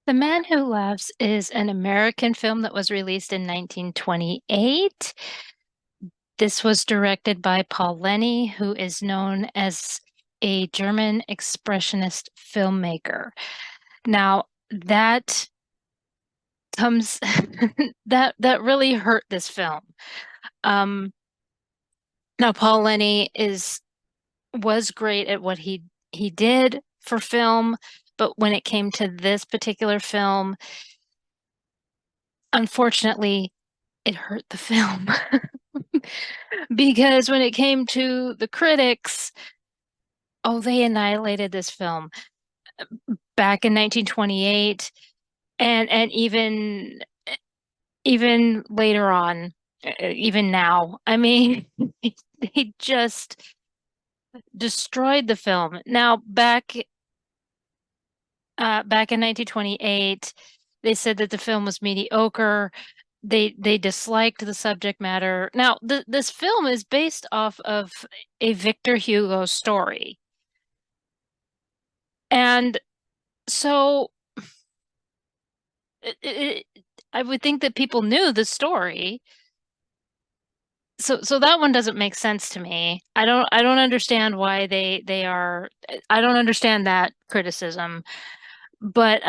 The Man Who Laughs is an American film that was released in 1928. This was directed by Paul Lenny, who is known as a German expressionist filmmaker. Now, that comes that really hurt this film. Um, now Paul Lenny was great at what he did for film, but when it came to this particular film, unfortunately, it hurt the film. Because when it came to the critics, oh, they annihilated this film back in 1928 and even later on, even now. I mean, they just destroyed the film. Now, back in 1928, they said that the film was mediocre. They disliked the subject matter. Now, this film is based off of a Victor Hugo story. And so it, I would think that people knew the story. So that one doesn't make sense to me. I don't understand why they are I don't understand that criticism. But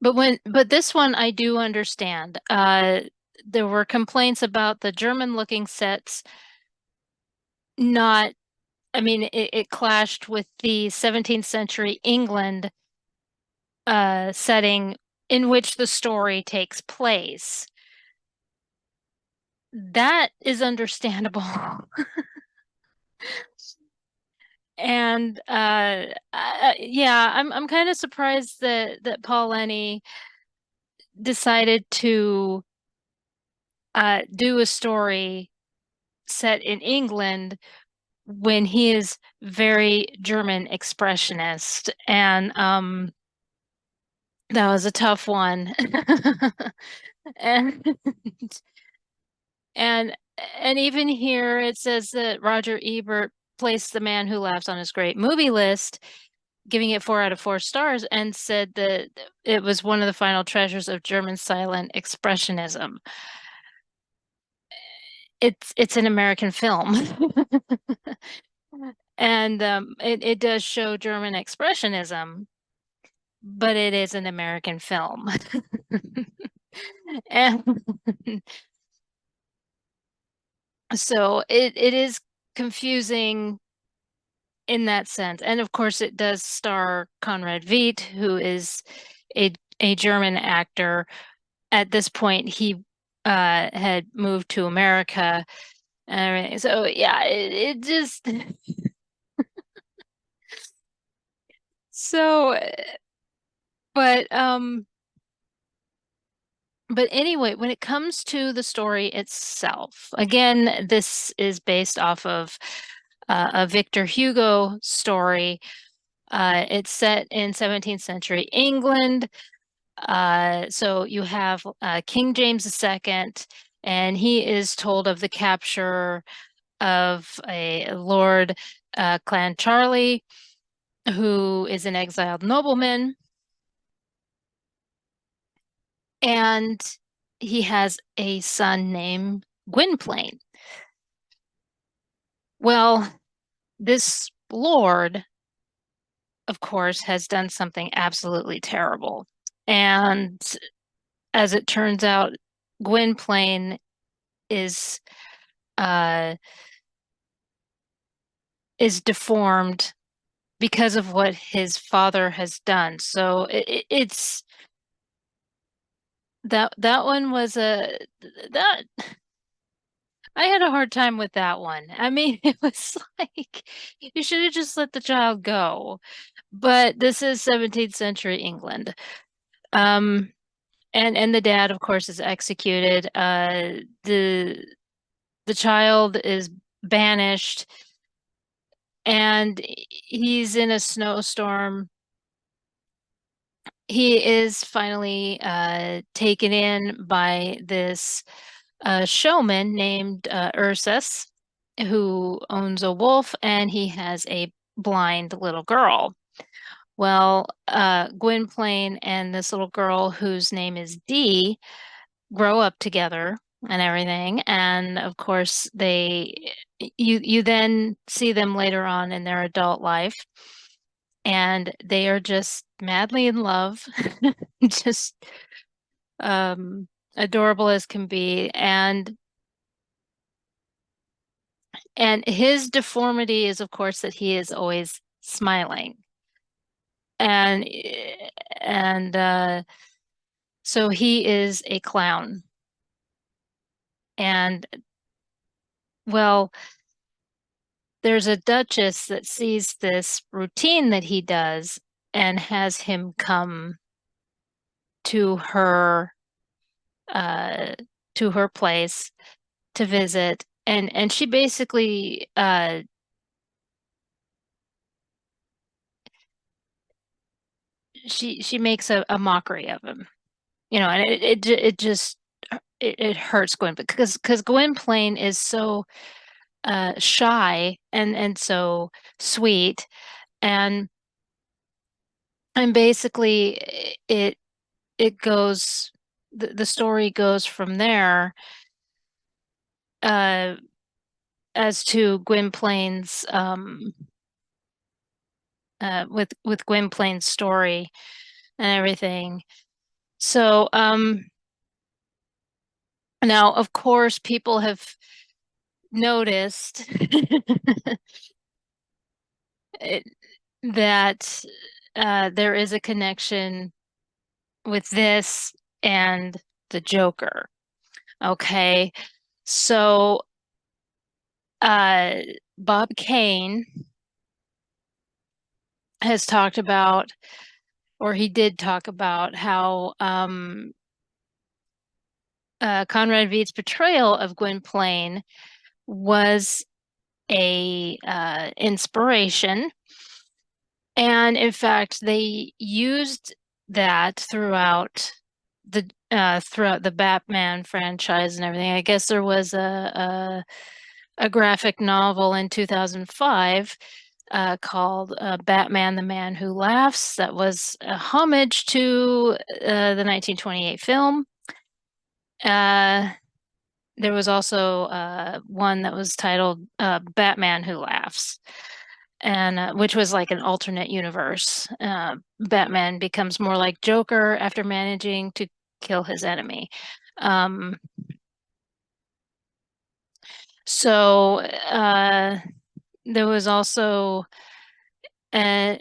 but this one I do understand. There were complaints about the German looking sets not I mean it clashed with the 17th century England setting in which the story takes place. That is understandable. And yeah, I'm kind of surprised that Paul Lenny decided to do a story set in England when he is very German expressionist, and that was a tough one. And and and even here it says that Roger Ebert placed The Man Who Laughs on his great movie list, giving it 4 out of 4 stars, and said that it was one of the final treasures of German silent expressionism. It's an American film. And it does show German expressionism, but it is an American film. And so it is confusing in that sense. And of course, it does star Conrad Veidt, who is a German actor. At this point, he had moved to America and everything. So yeah, it just so but um but anyway, when it comes to the story itself, again, this is based off of a Victor Hugo story. It's set in 17th century England. So you have King James II, and he is told of the capture of a Lord Clancharlie, who is an exiled nobleman, and he has a son named Gwynplaine. Well, this Lord, of course, has done something absolutely terrible. And as it turns out, Gwynplaine is uh is deformed because of what his father has done. So it's that one was a that I had a hard time with that one. I mean, it was like you should have just let the child go. But this is 17th century England. Um, and the dad, of course, is executed. The child is banished, and he's in a snowstorm. He is finally taken in by this showman named Ursus, who owns a wolf, and he has a blind little girl. Well, Gwynplaine and this little girl whose name is Dee grow up together and everything. And of course, you then see them later on in their adult life, and they are just madly in love, just um, adorable as can be. And his deformity is, of course, that he is always smiling. And and so he is a clown. And well, there's a duchess that sees this routine that he does and has him come to her uh to her place to visit, and she basically she makes a mockery of him, and it just it hurts Gwyn because Gwynplaine is so shy and so sweet, and and basically it goes the story goes from there uh as to Gwynplaine's with Gwynplaine's story and everything. So now of course people have noticed it, that there is a connection with this and the Joker. Okay. So uh Bob Kane has talked about, or he did talk about, how Conrad Veidt's portrayal of Gwynplaine was a inspiration. And in fact, they used that throughout the Batman franchise and everything. I guess there was a graphic novel in 2005 called Batman: The Man Who Laughs, that was a homage to the 1928 film. Uh, there was also one that was titled Batman Who Laughs, and which was like an alternate universe. Batman becomes more like Joker after managing to kill his enemy. Um, so there was also uh,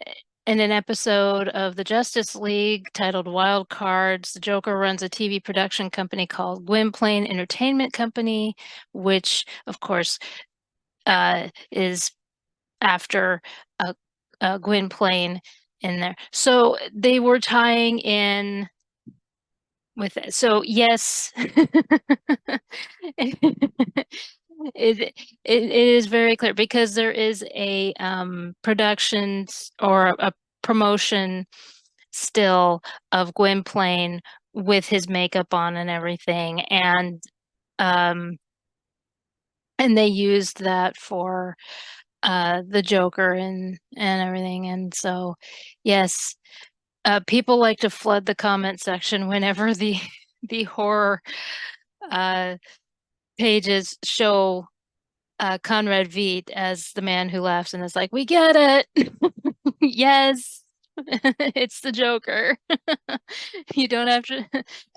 in an episode of the Justice League titled Wild Cards, the Joker runs a TV production company called Gwynplaine Entertainment Company, which, of course, is after Gwynplaine in there. So they were tying in with it. So yes, it is very clear because there is a production or a promotion still of Gwynplaine with his makeup on and everything, um and they used that for the Joker and everything. And so yes, people like to flood the comment section whenever the the horror uh pages show Conrad Veidt as the man who laughs, and it's like, we get it. Yes, it's the Joker. You don't have to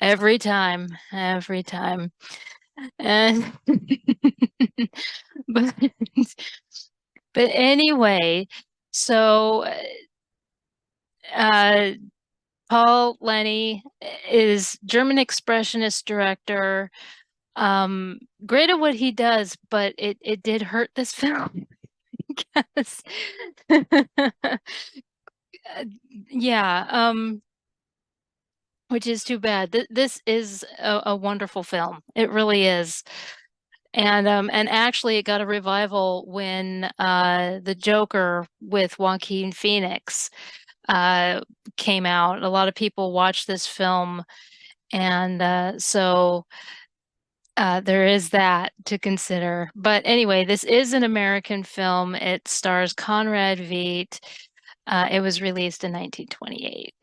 every time. And but but anyway, so uh Paul Lenny is German expressionist director. Great at what he does, but it did hurt this film because yeah, which is too bad. This is a wonderful film. It really is. And actually it got a revival when The Joker with Joaquin Phoenix uh came out. A lot of people watched this film, and so there is that to consider. But anyway, this is an American film. It stars Conrad Veidt. It was released in 1928.